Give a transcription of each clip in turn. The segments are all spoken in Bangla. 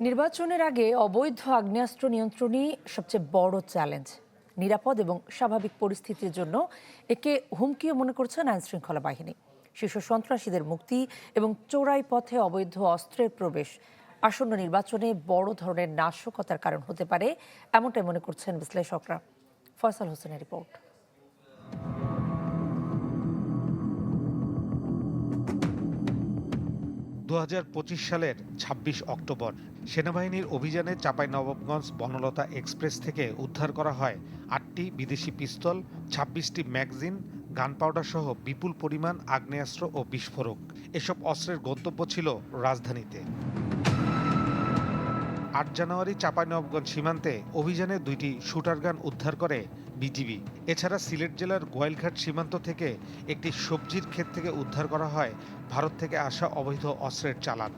নির্বাচনের আগে অবৈধ আগ্নেয়াস্ত্র নিয়ন্ত্রণই সবচেয়ে বড় চ্যালেঞ্জ। নিরাপদ এবং স্বাভাবিক পরিস্থিতির জন্য একে হুমকিও মনে করছেন আইনশৃঙ্খলা বাহিনী। শীর্ষ সন্ত্রাসীদের মুক্তি এবং চোরাই পথে অবৈধ অস্ত্রের প্রবেশ আসন্ন নির্বাচনে বড় ধরনের নাশকতার কারণ হতে পারে, এমনটাই মনে করছেন বিশ্লেষকরা। ফয়সাল হোসেনের রিপোর্ট। 2025 সালের ২৬ অক্টোবর সেনাবাহিনীর অভিযানে চাঁপাইনবাবগঞ্জ বনলতা এক্সপ্রেস থেকে উদ্ধার করা হয় ৮টি বিদেশি পিস্তল, ২৬টি ম্যাগাজিন, গান পাউডার সহ বিপুল পরিমাণ আগ্নেয়াস্ত্র ও বিস্ফোরক। এসব অস্ত্রের গন্তব্য ছিল রাজধানীতে। ৮ জানুয়ারি চাঁপাইনবাবগঞ্জ সীমান্তে অভিযানে 2টি শুটার গান উদ্ধার করে বিজিবি। এছাড়া সিলেট জেলার গোয়াইলঘাট সীমান্ত থেকে একটি সবজির ক্ষেত থেকে উদ্ধার করা হয় ভারত থেকে আসা অবৈধ অস্ত্রের চালান।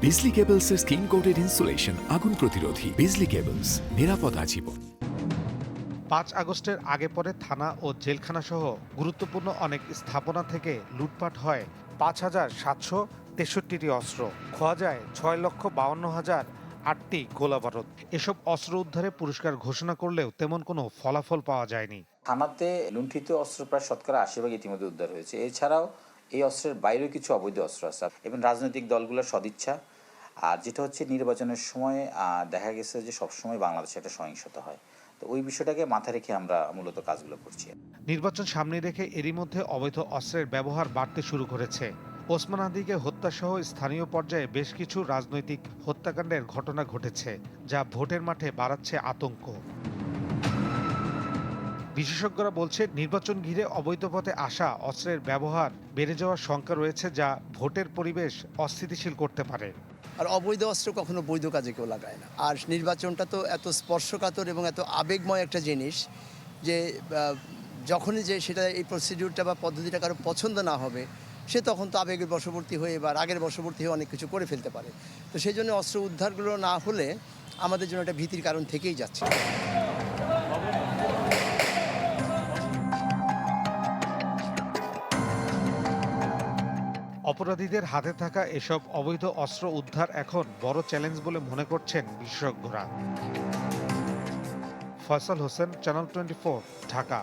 বিজলি কেবলসের স্কিন কোটেড ইনসুলেশন আগুন প্রতিরোধী। বিজলি কেবলস, নিরাপদ আজীবন। 5 আগস্টের আগে পরে থানা ও জেলখানা সহ গুরুত্বপূর্ণ অনেক স্থাপনা থেকে লুটপাট হয় 5,763টি অস্ত্র, খোয়া যায় 6,52,008টি গোলাবারুদ। এসব অস্ত্র উদ্ধারে পুরস্কার ঘোষণা করলেও তেমন কোনো ফলাফল পাওয়া যায়নি। থানাতে লুণ্ঠিত অস্ত্র প্রায় শতকরা 80% ইতিমধ্যে উদ্ধার হয়েছে। এছাড়াও এই অস্ত্রের বাইরেও কিছু অবৈধ অস্ত্র আছে এবং রাজনৈতিক দলগুলোর সদিচ্ছা। আর যেটা হচ্ছে নির্বাচনের সময় দেখা গেছে যে সবসময় বাংলাদেশে একটা সহিংসতা হয়, তো ওই বিষয়টাকে মাথায় রেখে আমরা মূলত কাজগুলো করছি। নির্বাচন সামনে রেখে এরই মধ্যে অবৈধ অস্ত্রের ব্যবহার বাড়তে শুরু করেছে। ওসমান হাদিকে হত্যাসহ স্থানীয় পর্যায়ে বেশ কিছু রাজনৈতিক হত্যাকাণ্ডের ঘটনা ঘটেছে, যা ভোটের মাঠে বাড়াচ্ছে আতঙ্ক। বিশেষজ্ঞরা বলছে, নির্বাচন ঘিরে অবৈধ পথে আসা অস্ত্রের ব্যবহার বেড়ে যাওয়ার শঙ্কা রয়েছে, যা ভোটের পরিবেশ অস্থিতিশীল করতে পারে। আর অবৈধ অস্ত্র কখনো বৈধ কাজে কেউ লাগায় না। আর নির্বাচনটা তো এত স্পর্শকাতর এবং এত আবেগময় একটা জিনিস যে যখনই যে সেটা এই প্রসিডিউরটা বা পদ্ধতিটা কারো পছন্দ না হবে, সে তখন তো আবেগের বশবর্তী হয়ে বা রাগের বশবর্তী হয়ে অনেক কিছু করে ফেলতে পারে। তো সেই জন্য অস্ত্র উদ্ধারগুলো না হলে আমাদের জন্য একটা ভীতির কারণ থেকেই যাচ্ছে। অপরাধীদের হাতে থাকা এসব অবৈধ অস্ত্র উদ্ধার এখন বড় চ্যালেঞ্জ বলে মনে করছেন বিশেষজ্ঞরা। ফয়সাল হোসেন, চ্যানেল 24, ঢাকা।